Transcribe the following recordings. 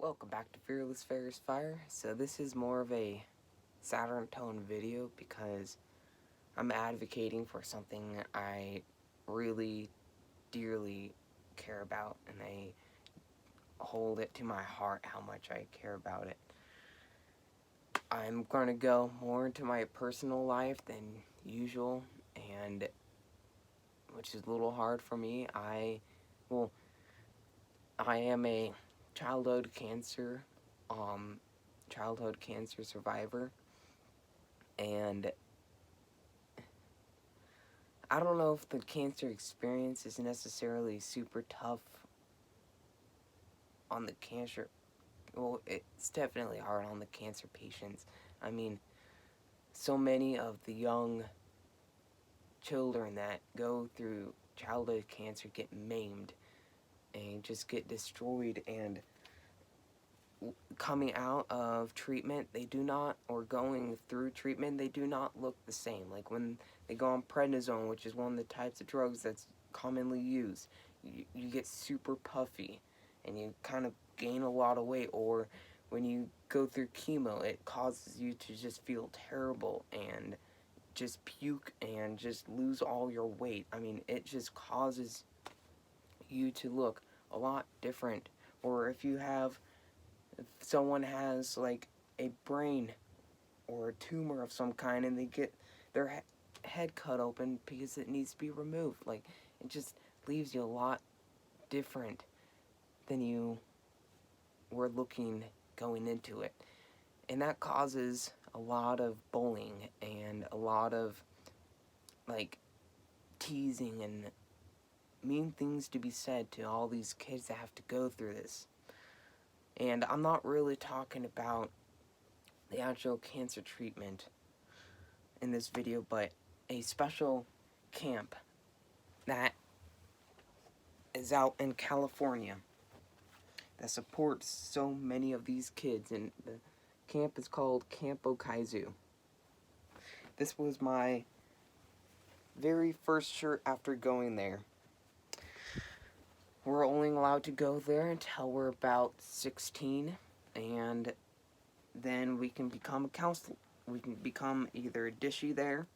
Welcome back to Fearless Fair's Fire. So this is more of a Saturn tone video because I'm advocating for something I really dearly care about, and I hold it to my heart how much I care about it. I'm going to go more into my personal life than usual, and which is a little hard for me. I am a childhood cancer survivor, and I don't know if the cancer experience is necessarily super tough on the cancer. Well, it's definitely hard on the cancer patients. I mean, so many of the young children that go through childhood cancer get maimed and just get destroyed, and coming out of treatment, they do not, or going through treatment, they do not look the same. Like when they go on prednisone, which is one of the types of drugs that's commonly used, you get super puffy and you kind of gain a lot of weight. Or when you go through chemo, it causes you to just feel terrible and just puke and just lose all your weight. I mean, it just causes you to look a lot different. Or if someone has like a brain or a tumor of some kind and they get their head cut open because it needs to be removed, like, it just leaves you a lot different than you were looking going into it. And that causes a lot of bullying and a lot of like teasing and mean things to be said to all these kids that have to go through this. And I'm not really talking about the actual cancer treatment in this video, but a special camp that is out in California that supports so many of these kids, and the camp is called Camp Okizu. This was my very first shirt after going there. We're only allowed to go there until we're about 16, and then we can become a counselor. We can become either a dishy there,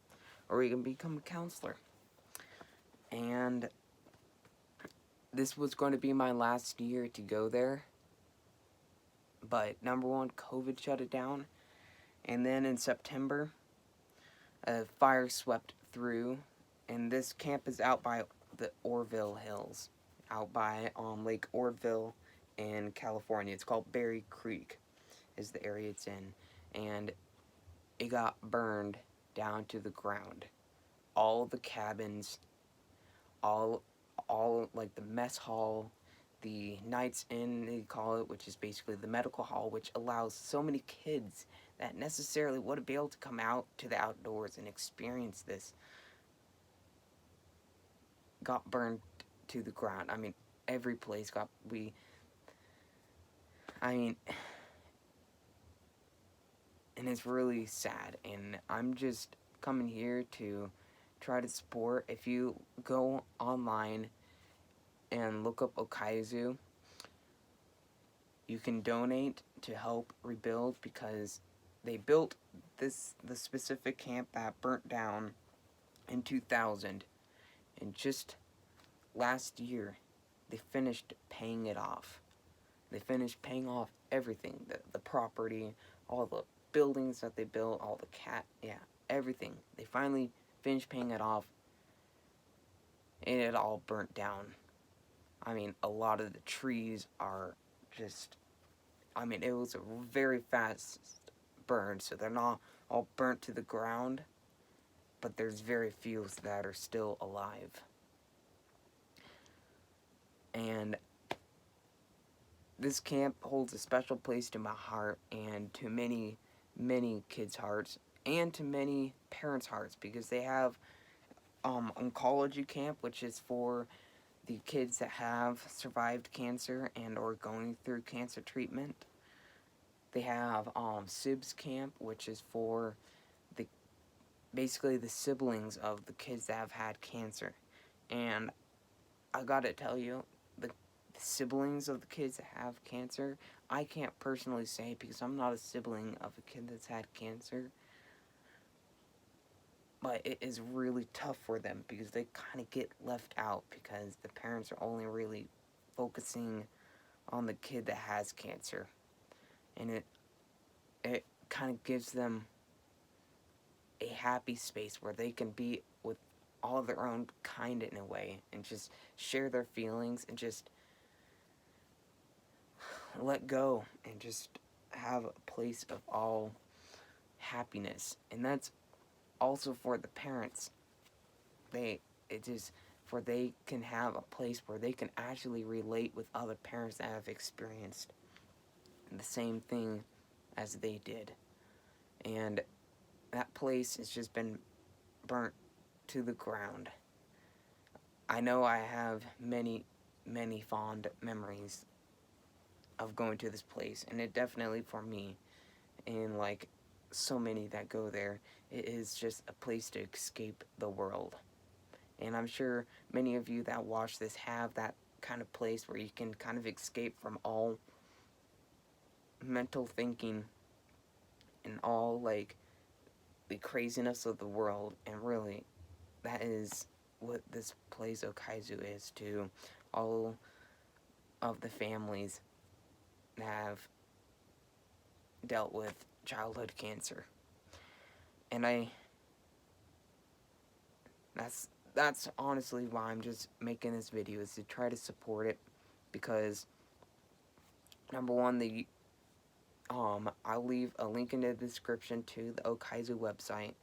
or we can become a counselor. And this was going to be my last year to go there, but number one, COVID shut it down, and then in September, a fire swept through, and this camp is out by the Orville Hills, out by Lake Orville in California. It's called Berry Creek, is the area it's in, and it got burned down to the ground. All the cabins, all like the mess hall, the Nights Inn, they call it, which is basically the medical hall, which allows so many kids that necessarily wouldn't be able to come out to the outdoors and experience this, got burned to the ground. I mean, every place and it's really sad, and I'm just coming here to try to support. If you go online and look up Okizu, you can donate to help rebuild, because they built the specific camp that burnt down in 2000, and just last year they finished paying it off. They finished paying off everything, the property, all the buildings that they built, all the everything. They finally finished paying it off, and it all burnt down. I mean, a lot of the trees are just, it was a very fast burn, so they're not all burnt to the ground, but there's very few that are still alive. And this camp holds a special place to my heart, and to many, many kids' hearts, and to many parents' hearts, because they have oncology camp, which is for the kids that have survived cancer and or going through cancer treatment. They have SIBS camp, which is for basically the siblings of the kids that have had cancer. And I gotta tell you, siblings of the kids that have cancer. I can't personally say because I'm not a sibling of a kid that's had cancer, but it is really tough for them because they kind of get left out because the parents are only really focusing on the kid that has cancer, and it kind of gives them a happy space where they can be with all their own kind in a way and just share their feelings and just let go and just have a place of all happiness. And that's also for the parents. It is for they can have a place where they can actually relate with other parents that have experienced the same thing as they did. And that place has just been burnt to the ground. I know I have many, many fond memories of going to this place, and it definitely for me, and like so many that go there, it is just a place to escape the world. And I'm sure many of you that watch this have that kind of place where you can kind of escape from all mental thinking and all like the craziness of the world. And really, that is what this place Okizu is to all of the families that have dealt with childhood cancer. And that's honestly why I'm just making this video, is to try to support it, because number one, I'll leave a link in the description to the Okizu website.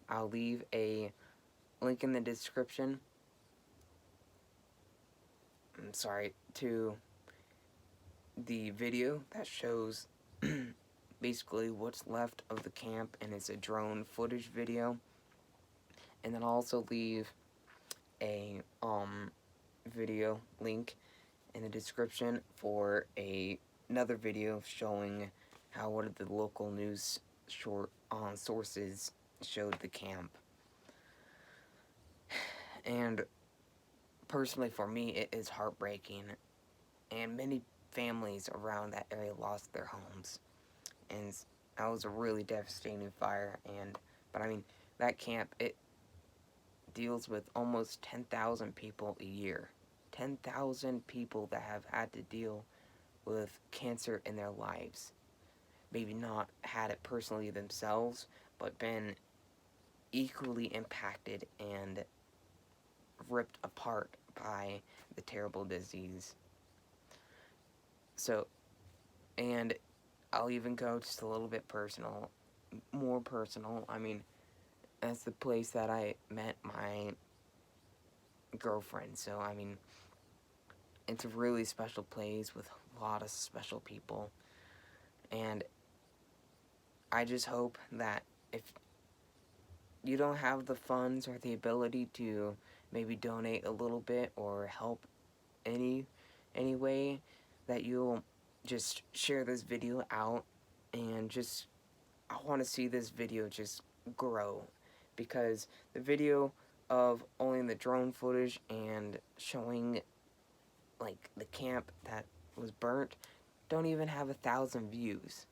I'll leave a link in the description, to the video that shows basically what's left of the camp, and it's a drone footage video. And then I'll also leave a video link in the description for another video showing how one of the local news sources showed the camp. And personally for me, it is heartbreaking, and many families around that area lost their homes, and that was a really devastating fire. But I mean, that camp, it deals with almost 10,000 people a year. 10,000 people that have had to deal with cancer in their lives. Maybe not had it personally themselves, but been equally impacted and ripped apart by the terrible disease. So, and I'll even go just a little bit personal, more personal. I mean, that's the place that I met my girlfriend. So, I mean, it's a really special place with a lot of special people. And I just hope that if you don't have the funds or the ability to maybe donate a little bit or help any way, that you'll just share this video out, and just, I want to see this video just grow, because the video of only the drone footage and showing like the camp that was burnt don't even have 1,000 views.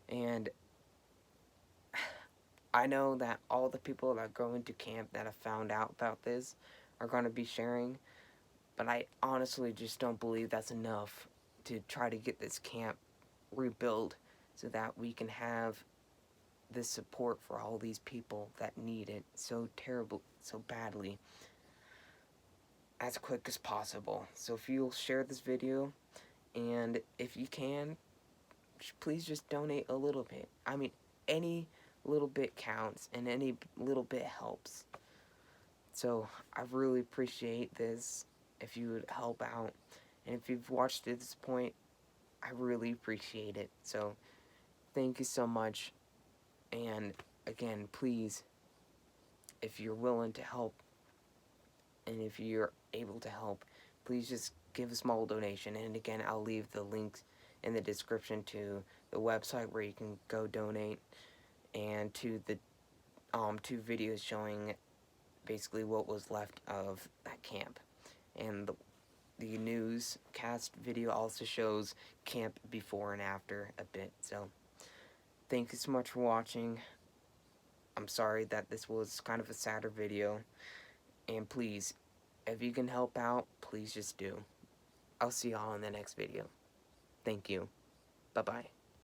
And I know that all the people that go into camp that have found out about this are going to be sharing, but I honestly just don't believe that's enough to try to get this camp rebuilt so that we can have this support for all these people that need it so badly, as quick as possible. So if you'll share this video, and if you can, please just donate a little bit. I mean, any little bit counts, and any little bit helps. So I really appreciate this if you would help out. And if you've watched to this point, I really appreciate it. So thank you so much. And again, please, if you're willing to help, and if you're able to help, please just give a small donation. And again, I'll leave the links in the description to the website where you can go donate, and to the 2 videos showing basically what was left of that camp. And the newscast video also shows camp before and after a bit. So thank you so much for watching. I'm sorry that this was kind of a sadder video, and please, if you can help out, please just do. I'll see y'all in the next video. Thank you. Bye-bye.